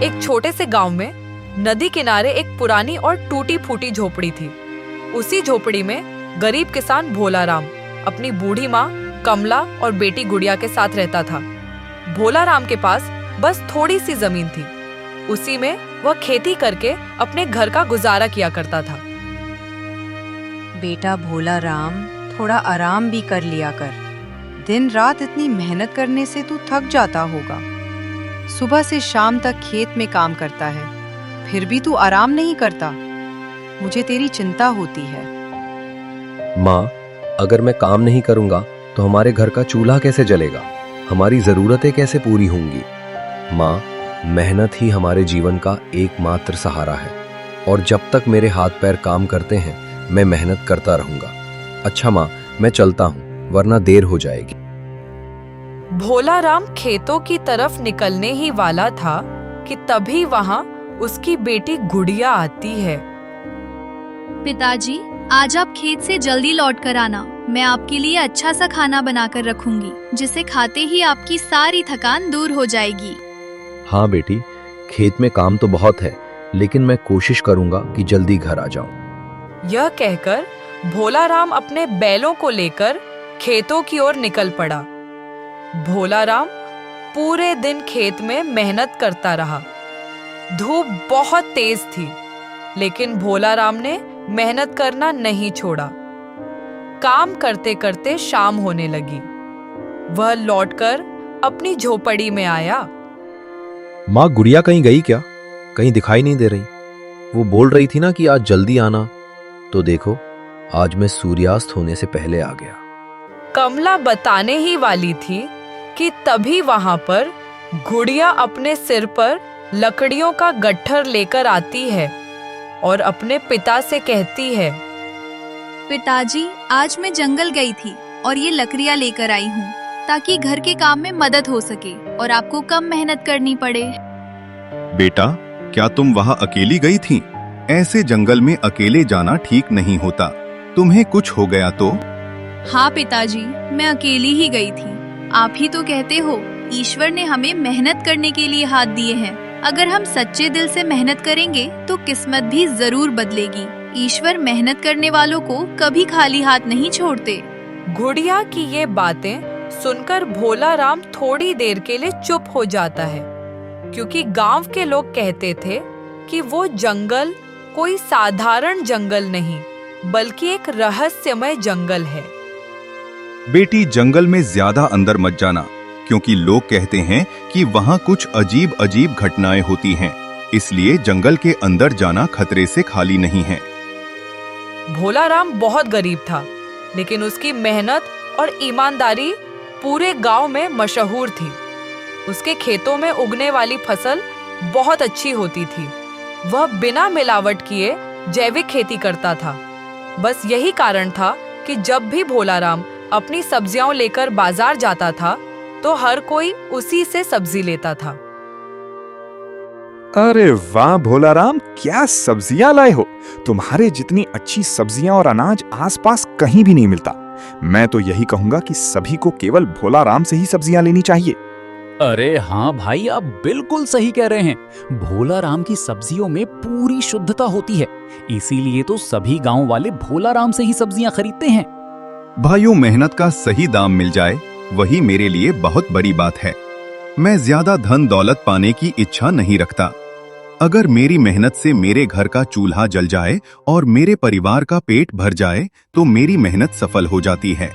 एक छोटे से गांव में नदी किनारे एक पुरानी और टूटी फूटी झोपड़ी थी। उसी झोपड़ी में गरीब किसान भोला राम अपनी बूढ़ी माँ कमला और बेटी गुड़िया के साथ रहता था। भोला राम के पास बस थोड़ी सी जमीन थी। उसी में वह खेती करके अपने घर का गुजारा किया करता था। बेटा भोला राम, थोड़ा आराम भी कर लिया कर। दिन रात इतनी मेहनत करने से तू थक जाता होगा। सुबह से शाम तक खेत में काम करता है, फिर भी तू आराम नहीं करता। मुझे तेरी चिंता होती है। माँ, अगर मैं काम नहीं करूँगा तो हमारे घर का चूल्हा कैसे जलेगा? हमारी ज़रूरतें कैसे पूरी होंगी? माँ, मेहनत ही हमारे जीवन का एकमात्र सहारा है और जब तक मेरे हाथ पैर काम करते हैं मैं मेहनत करता रहूँगा। अच्छा माँ, मैं चलता हूँ वरना देर हो जाएगी। भोला राम खेतों की तरफ निकलने ही वाला था कि तभी वहाँ उसकी बेटी गुड़िया आती है। पिताजी, आज आप खेत से जल्दी लौट कर आना। मैं आपके लिए अच्छा सा खाना बनाकर रखूंगी, जिसे खाते ही आपकी सारी थकान दूर हो जाएगी। हाँ बेटी, खेत में काम तो बहुत है, लेकिन मैं कोशिश करूंगा कि जल्दी घर आ जाऊं। यह कहकर भोला राम अपने बैलों को लेकर खेतों की ओर निकल पड़ा। भोला राम पूरे दिन खेत में मेहनत करता रहा। धूप बहुत तेज थी, लेकिन भोला राम ने मेहनत करना नहीं छोड़ा। काम करते करते शाम होने लगी। वह लौटकर अपनी झोपड़ी में आया। माँ, गुड़िया कहीं गई क्या? कहीं दिखाई नहीं दे रही। वो बोल रही थी ना कि आज जल्दी आना, तो देखो आज मैं सूर्यास्त होने से पहले आ गया। कमला बताने ही वाली थी कि तभी वहां पर गुड़िया अपने सिर पर लकड़ियों का गट्ठर लेकर आती है और अपने पिता से कहती है, पिताजी, आज मैं जंगल गई थी और ये लकड़ियाँ लेकर आई हूँ ताकि घर के काम में मदद हो सके और आपको कम मेहनत करनी पड़े। बेटा, क्या तुम वहाँ अकेली गई थी? ऐसे जंगल में अकेले जाना ठीक नहीं होता। तुम्हें कुछ हो गया तो? हाँ पिताजी, मैं अकेली ही गई थी। आप ही तो कहते हो ईश्वर ने हमें मेहनत करने के लिए हाथ दिए हैं। अगर हम सच्चे दिल से मेहनत करेंगे तो किस्मत भी जरूर बदलेगी। ईश्वर मेहनत करने वालों को कभी खाली हाथ नहीं छोड़ते। गुड़िया की ये बातें सुनकर भोला राम थोड़ी देर के लिए चुप हो जाता है, क्योंकि गांव के लोग कहते थे कि वो जंगल कोई साधारण जंगल नहीं, बल्कि एक रहस्यमय जंगल है। बेटी, जंगल में ज्यादा अंदर मत जाना, क्योंकि लोग कहते हैं कि वहाँ कुछ अजीब अजीब घटनाएं होती हैं। इसलिए जंगल के अंदर जाना खतरे से खाली नहीं है। भोला राम बहुत गरीब था, लेकिन उसकी मेहनत और ईमानदारी पूरे गांव में मशहूर थी। उसके खेतों में उगने वाली फसल बहुत अच्छी होती थी। वह बिना मिलावट किए जैविक खेती करता था। बस यही कारण था कि जब भी भोला राम अपनी सब्जियां लेकर बाजार जाता था तो हर कोई उसी से सब्जी लेता था। अरे वाह भोला राम, क्या सब्जियां लाए हो। तुम्हारे जितनी अच्छी सब्जियां और अनाज आसपास कहीं भी नहीं मिलता। मैं तो यही कहूंगा कि सभी को केवल भोला राम से ही सब्जियां लेनी चाहिए। अरे हाँ भाई, आप बिल्कुल सही कह रहे हैं। भोला राम की सब्जियों में पूरी शुद्धता होती है, इसीलिए तो सभी गांव वाले भोला राम से ही सब्जियां खरीदते हैं। भाइयों, मेहनत का सही दाम मिल जाए वही मेरे लिए बहुत बड़ी बात है। मैं ज्यादा धन दौलत पाने की इच्छा नहीं रखता। अगर मेरी मेहनत से मेरे घर का चूल्हा जल जाए और मेरे परिवार का पेट भर जाए तो मेरी मेहनत सफल हो जाती है।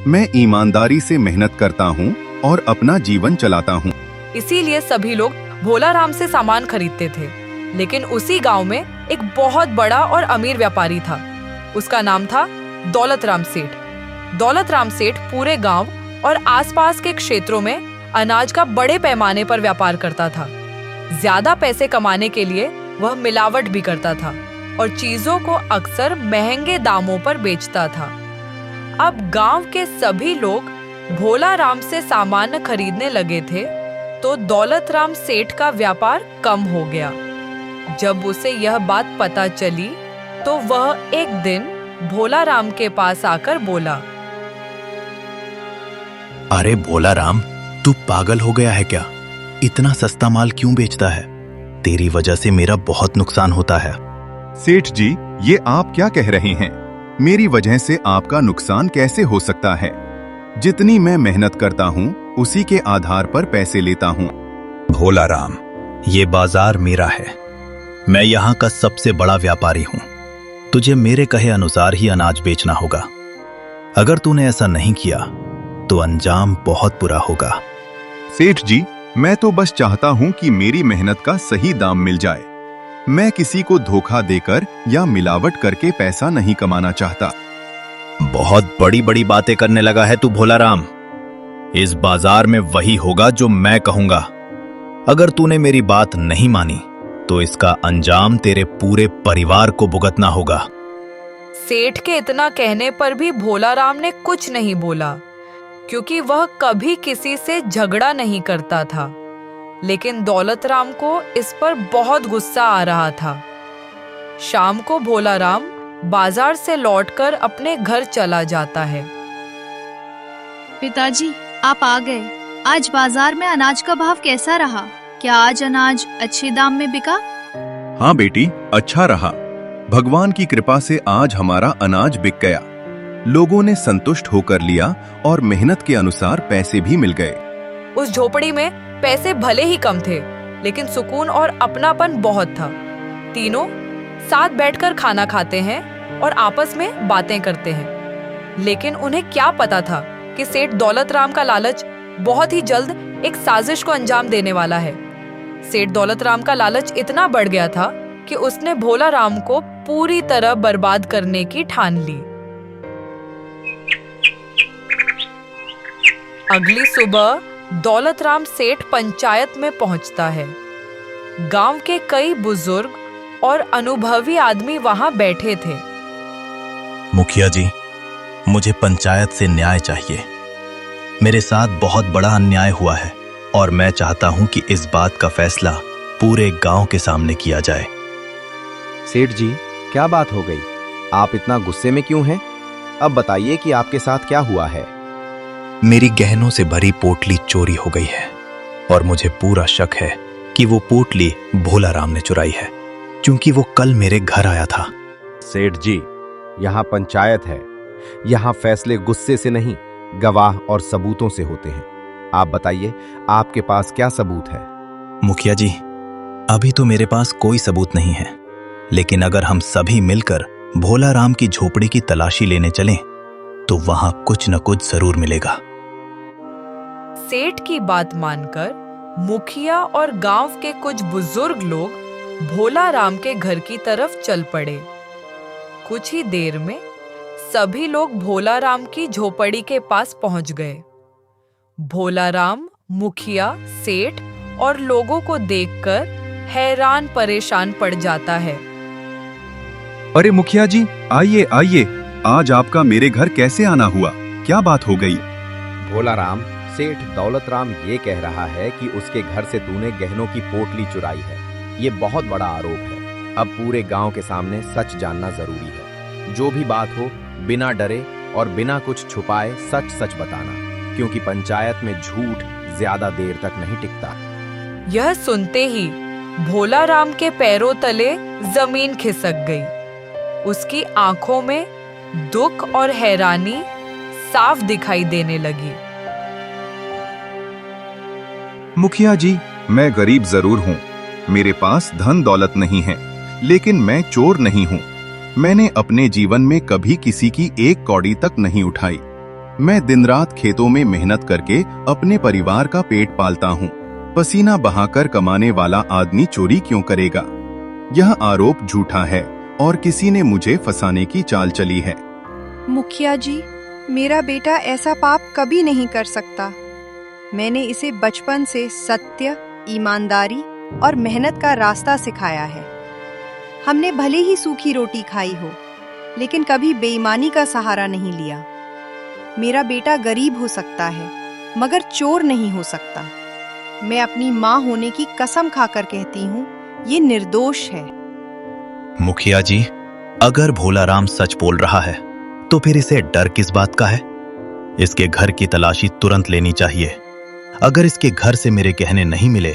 मैं ईमानदारी से मेहनत करता हूँ और अपना जीवन चलाता हूँ। इसीलिए सभी लोग भोला राम से सामान खरीदते थे। लेकिन उसी गांव में एक बहुत बड़ा और अमीर व्यापारी था। उसका नाम था दौलत राम सेठ। दौलत राम सेठ पूरे गांव और आसपास के क्षेत्रों में अनाज का बड़े पैमाने पर व्यापार करता था। ज्यादा पैसे कमाने के लिए वह मिलावट भी करता था और चीजों को अक्सर महंगे दामों पर बेचता था। अब गांव के सभी लोग भोला राम से सामान खरीदने लगे थे तो दौलत राम सेठ का व्यापार कम हो गया। जब उसे यह बात पता चली तो वह एक दिन भोला राम के पास आकर बोला, अरे भोला राम, तू पागल हो गया है क्या? इतना सस्ता माल क्यों बेचता है? तेरी वजह से मेरा बहुत नुकसान होता है। सेठ जी, ये आप क्या कह रहे हैं? मेरी वजह से आपका नुकसान कैसे हो सकता है? जितनी मैं मेहनत करता हूँ उसी के आधार पर पैसे लेता हूँ। भोला राम, ये बाजार मेरा है। मैं यहाँ का सबसे बड़ा व्यापारी हूँ। तुझे मेरे कहे अनुसार ही अनाज बेचना होगा। अगर तूने ऐसा नहीं किया तो अंजाम बहुत बुरा होगा। सेठ जी, मैं तो बस चाहता हूँ कि मेरी मेहनत का सही दाम मिल जाए। मैं किसी को धोखा देकर या मिलावट करके पैसा नहीं कमाना चाहता। बहुत बड़ी बड़ी बातें करने लगा है तू भोला राम। इस बाजार में वही होगा जो मैं कहूंगा। अगर तूने मेरी बात नहीं मानी तो इसका अंजाम तेरे पूरे परिवार को भुगतना होगा। सेठ के इतना कहने पर भी भोला राम ने कुछ नहीं बोला, क्योंकि वह कभी किसी से झगड़ा नहीं करता था। लेकिन दौलत राम को इस पर बहुत गुस्सा आ रहा था। शाम को भोला राम बाजार से लौटकर अपने घर चला जाता है। पिताजी, आप आ गए। आज बाजार में अनाज का भाव कैसा रहा? क्या आज अनाज अच्छे दाम में बिका? हाँ बेटी, अच्छा रहा। भगवान की कृपा से आज हमारा अनाज बिक गया। लोगों ने संतुष्ट होकर लिया और मेहनत के अनुसार पैसे भी मिल गए। उस झोपड़ी में पैसे भले ही कम थे, लेकिन सुकून और अपनापन बहुत था। तीनों साथ बैठकर खाना खाते हैं और आपस में बातें करते हैं। लेकिन उन्हें क्या पता था कि सेठ दौलत राम का लालच बहुत ही जल्द एक साजिश को अंजाम देने वाला है। सेठ दौलत राम का लालच इतना बढ़ गया था कि उसने भोला राम को पूरी तरह बर्बाद करने की ठान ली। अगली सुबह दौलत राम सेठ पंचायत में पहुंचता है। गांव के कई बुजुर्ग और अनुभवी आदमी वहां बैठे थे। मुखिया जी, मुझे पंचायत से न्याय चाहिए। मेरे साथ बहुत बड़ा अन्याय हुआ है और मैं चाहता हूं कि इस बात का फैसला पूरे गांव के सामने किया जाए। सेठ जी, क्या बात हो गई? आप इतना गुस्से में क्यों हैं? अब बताइए कि आपके साथ क्या हुआ है। मेरी गहनों से भरी पोटली चोरी हो गई है और मुझे पूरा शक है कि वो पोटली भोला राम ने चुराई है, क्योंकि वो कल मेरे घर आया था। सेठ जी, यहाँ पंचायत है। यहाँ फैसले गुस्से से नहीं, गवाह और सबूतों से होते हैं। आप बताइए, आपके पास क्या सबूत है? मुखिया जी, अभी तो मेरे पास कोई सबूत नहीं है, लेकिन अगर हम सभी मिलकर भोला राम की झोपड़ी की तलाशी लेने चलें तो वहां कुछ न कुछ जरूर मिलेगा। सेठ की बात मानकर मुखिया और गांव के कुछ बुजुर्ग लोग भोला राम के घर की तरफ चल पड़े। कुछ ही देर में सभी लोग भोला राम की झोपड़ी के पास पहुंच गए। भोला राम मुखिया, सेठ और लोगों को देखकर हैरान परेशान पड़ जाता है। अरे मुखिया जी, आइए आइए, आज आपका मेरे घर कैसे आना हुआ? क्या बात हो गई? भोला राम, सेठ दौलत राम ये कह रहा है कि उसके घर से तूने गहनों की पोटली चुराई है। ये बहुत बड़ा आरोप है। अब पूरे गांव के सामने सच जानना जरूरी है। जो भी बात हो, बिना डरे और बिना कुछ छुपाए सच सच बताना, क्योंकि पंचायत में झूठ ज्यादा देर तक नहीं टिकता। यह सुनते ही भोला राम के पैरों तले जमीन खिसक गई। उसकी आंखों में दुख और हैरानी साफ दिखाई देने लगी। मुखिया जी, मैं गरीब जरूर हूँ, मेरे पास धन दौलत नहीं है, लेकिन मैं चोर नहीं हूँ। मैंने अपने जीवन में कभी किसी की एक कौड़ी तक नहीं उठाई। मैं दिन रात खेतों में मेहनत करके अपने परिवार का पेट पालता हूँ। पसीना बहाकर कमाने वाला आदमी चोरी क्यों करेगा? यह आरोप झूठा है और किसी ने मुझे फंसाने की चाल चली है। मुखिया जी, मेरा बेटा ऐसा पाप कभी नहीं कर सकता। मैंने इसे बचपन से सत्य, ईमानदारी और मेहनत का रास्ता सिखाया है। हमने भले ही सूखी रोटी खाई हो, लेकिन कभी बेईमानी का सहारा नहीं लिया। मेरा बेटा गरीब हो सकता है, मगर चोर नहीं हो सकता। मैं अपनी माँ होने की कसम खाकर कहती हूँ, ये निर्दोष है। मुखिया जी, अगर भोला राम सच बोल रहा है तो फिर इसे डर किस बात का है? इसके घर की तलाशी तुरंत लेनी चाहिए। अगर इसके घर से मेरे गहने नहीं मिले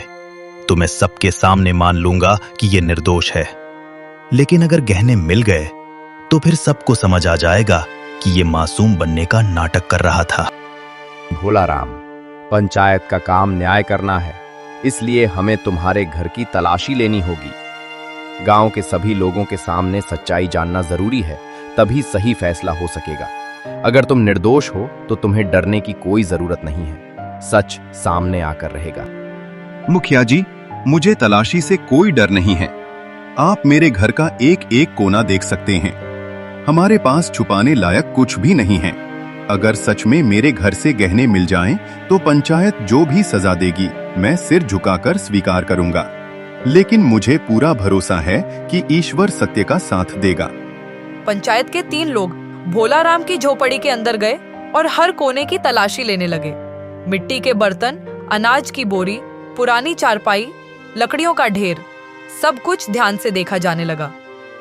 तो मैं सबके सामने मान लूंगा कि यह निर्दोष है, लेकिन अगर गहने मिल गए तो फिर सबको समझ आ जाएगा कि यह मासूम बनने का नाटक कर रहा था। भोला राम, पंचायत का काम न्याय करना है, इसलिए हमें तुम्हारे घर की तलाशी लेनी होगी। गांव के सभी लोगों के सामने सच्चाई जानना जरूरी है, तभी सही फैसला हो सकेगा। अगर तुम निर्दोष हो तो तुम्हें डरने की कोई जरूरत नहीं है, सच सामने आकर रहेगा। मुखिया जी, मुझे तलाशी से कोई डर नहीं है। आप मेरे घर का एक एक कोना देख सकते हैं। हमारे पास छुपाने लायक कुछ भी नहीं है। अगर सच में मेरे घर से गहने मिल जाएं, तो पंचायत जो भी सजा देगी मैं सिर झुकाकर स्वीकार करूंगा। लेकिन मुझे पूरा भरोसा है कि ईश्वर सत्य का साथ देगा। पंचायत के 3 लोग भोला राम की झोपड़ी के अंदर गए और हर कोने की तलाशी लेने लगे। मिट्टी के बर्तन, अनाज की बोरी, पुरानी चारपाई, लकड़ियों का ढेर, सब कुछ ध्यान से देखा जाने लगा।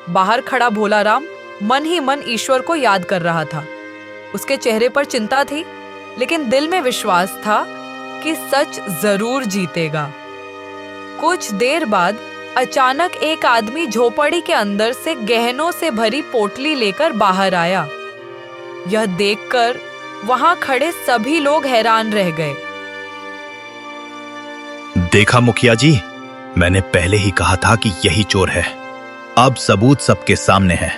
बाहर खड़ा भोला राम मन ही मन ईश्वर को याद कर रहा था। उसके चेहरे पर चिंता थी, लेकिन दिल में विश्वास था कि सच जरूर जीतेगा। कुछ देर बाद अचानक एक आदमी झोपड़ी के अंदर से गहनों से भरी पोटली लेकर बाहर आया। यह देखकर वहां खड़े सभी लोग हैरान रह गए। देखा मुखिया जी, मैंने पहले ही कहा था कि यही चोर है। अब सबूत सबके सामने है।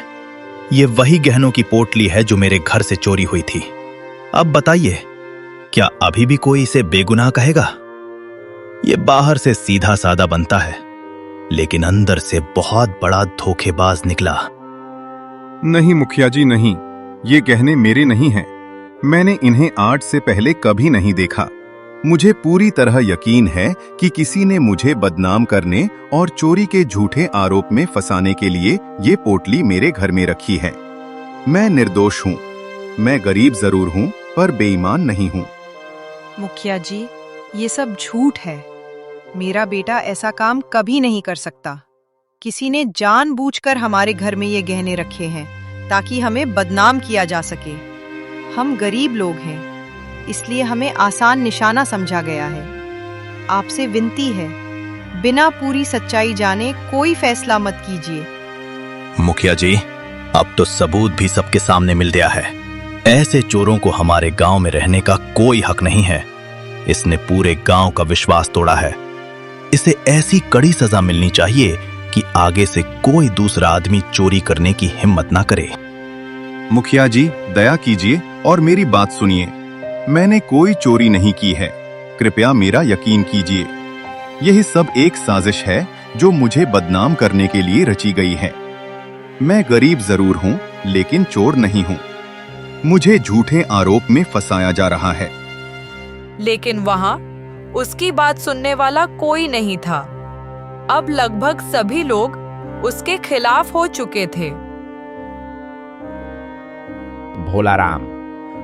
ये वही गहनों की पोटली है जो मेरे घर से चोरी हुई थी। अब बताइए, क्या अभी भी कोई इसे बेगुनाह कहेगा? ये बाहर से सीधा सादा बनता है, लेकिन अंदर से बहुत बड़ा धोखेबाज निकला। नहीं मुखिया जी, नहीं, ये गहने मेरे नहीं हैं। मैंने इन्हें आज से पहले कभी नहीं देखा। मुझे पूरी तरह यकीन है कि किसी ने मुझे बदनाम करने और चोरी के झूठे आरोप में फंसाने के लिए ये पोटली मेरे घर में रखी है। मैं निर्दोष हूँ। मैं गरीब जरूर हूँ, पर बेईमान नहीं हूँ। मुखिया जी, ये सब झूठ है। मेरा बेटा ऐसा काम कभी नहीं कर सकता। किसी ने जानबूझकर हमारे घर में ये गहने रखे हैं ताकि हमें बदनाम किया जा सके। हम गरीब लोग हैं, इसलिए हमें आसान निशाना समझा गया है। आपसे विनती है, बिना पूरी सच्चाई जाने कोई फैसला मत कीजिए। मुखिया जी, अब तो सबूत भी सबके सामने मिल गया है। ऐसे चोरों को हमारे गांव में रहने का कोई हक नहीं है। इसने पूरे गांव का विश्वास तोड़ा है। इसे ऐसी कड़ी सजा मिलनी चाहिए कि आगे से कोई दूसरा आदमी चोरी करने की हिम्मत ना करे। मुखिया जी, दया कीजिए और मेरी बात सुनिए। मैंने कोई चोरी नहीं की है। कृपया मेरा यकीन कीजिए। यह सब एक साजिश है जो मुझे बदनाम करने के लिए रची गई है। मैं गरीब जरूर हूं, लेकिन चोर नहीं हूं। मुझे झूठे आरोप में फंसाया जा रहा है। लेकिन वहां उसकी बात सुनने वाला कोई नहीं था। अब लगभग सभी लोग उसके खिलाफ हो चुके थे। भोला राम,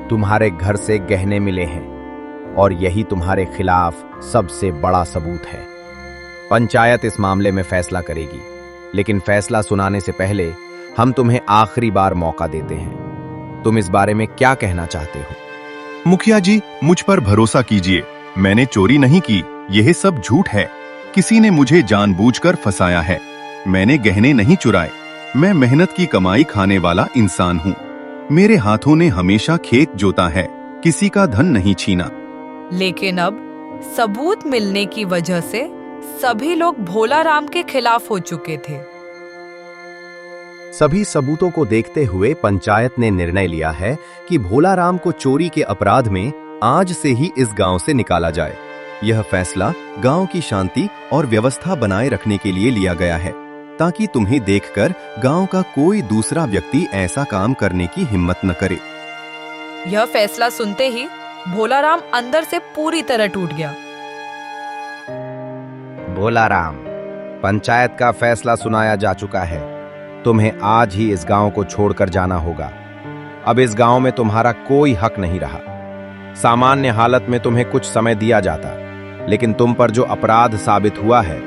तुम्हारे घर से गहने मिले हैं और यही तुम्हारे खिलाफ सबसे बड़ा सबूत है। पंचायत इस मामले में फैसला करेगी, लेकिन फैसला सुनाने से पहले हम तुम्हें आखिरी बार मौका देते हैं। तुम इस बारे में क्या कहना चाहते हो? मुखिया जी, मुझ पर भरोसा कीजिए। मैंने चोरी नहीं की। यह सब झूठ है। किसी ने मुझे जानबूझकर फंसाया है। मैंने गहने नहीं चुराए। मैं मेहनत की कमाई खाने वाला इंसान हूँ। मेरे हाथों ने हमेशा खेत जोता है, किसी का धन नहीं छीना। लेकिन अब सबूत मिलने की वजह से सभी लोग भोला राम के खिलाफ हो चुके थे। सभी सबूतों को देखते हुए पंचायत ने निर्णय लिया है कि भोला राम को चोरी के अपराध में आज से ही इस गांव से निकाला जाए। यह फैसला गांव की शांति और व्यवस्था बनाए रखने के लिए लिया गया है, ताकि तुम्हें देखकर गांव का कोई दूसरा व्यक्ति ऐसा काम करने की हिम्मत न करे। यह फैसला सुनते ही भोला राम अंदर से पूरी तरह टूट गया। भोला राम, पंचायत का फैसला सुनाया जा चुका है। तुम्हें आज ही इस गांव को छोड़कर जाना होगा। अब इस गांव में तुम्हारा कोई हक नहीं रहा। सामान्य हालत में तुम्हें कुछ समय दिया जाता, लेकिन तुम पर जो अपराध साबित हुआ है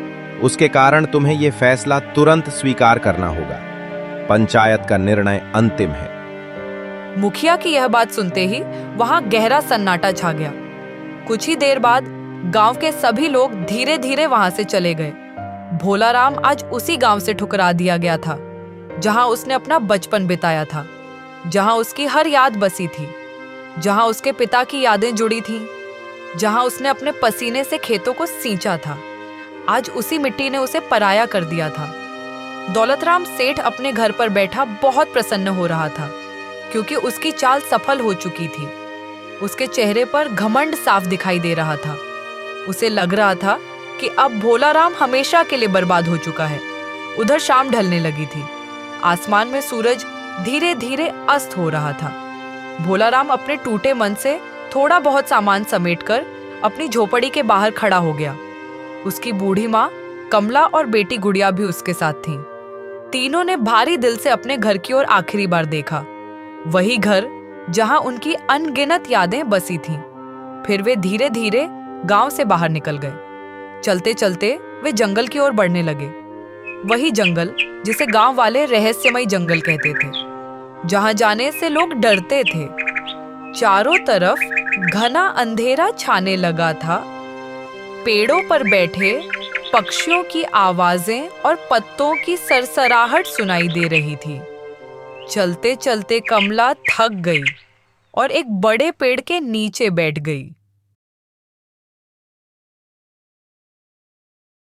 उसके कारण तुम्हें यह फैसला तुरंत स्वीकार करना होगा। पंचायत का निर्णय अंतिम है। मुखिया की यह बात सुनते ही वहां गहरा सन्नाटा छा गया। कुछ ही देर बाद गांव के सभी लोग धीरे धीरे वहां से चले गए। भोलाराम आज उसी गांव से ठुकरा दिया गया था जहां उसने अपना बचपन बिताया था, जहां उसकी हर याद बसी थी, जहां उसके पिता की यादें जुड़ी थीं, जहां उसने अपने पसीने से खेतों को सींचा था। आज उसी मिट्टी ने उसे पराया कर दिया था। दौलतराम सेठ अपने घर पर बैठा बहुत प्रसन्न हो रहा था, क्योंकि उसकी चाल सफल हो चुकी थी। उसके चेहरे पर घमंड साफ दिखाई दे रहा था। उसे लग रहा था कि अब भोलाराम हमेशा के लिए बर्बाद हो चुका है। उधर शाम ढलने लगी थी। आसमान में सूरज धीरे धीरे अस्त हो रहा था। भोलाराम अपने टूटे मन से थोड़ा बहुत सामान समेटकर अपनी झोपड़ी के बाहर खड़ा हो गया। उसकी बूढ़ी माँ कमला और बेटी गुड़िया भी उसके साथ थीं। तीनों ने भारी दिल से अपने घर की ओर आखिरी बार देखा, वही घर जहां उनकी अनगिनत यादें बसी थीं। फिर वे धीरे धीरे गांव से बाहर निकल गए। चलते चलते वे जंगल की ओर बढ़ने लगे। वही जंगल जिसे गांव वाले रहस्यमय जंगल कहते थे, जहां जाने से लोग डरते थे। चारों तरफ घना अंधेरा छाने लगा था। पेड़ों पर बैठे पक्षियों की आवाजें और पत्तों की सरसराहट सुनाई दे रही थी। चलते चलते कमला थक गई और एक बड़े पेड़ के नीचे बैठ गई।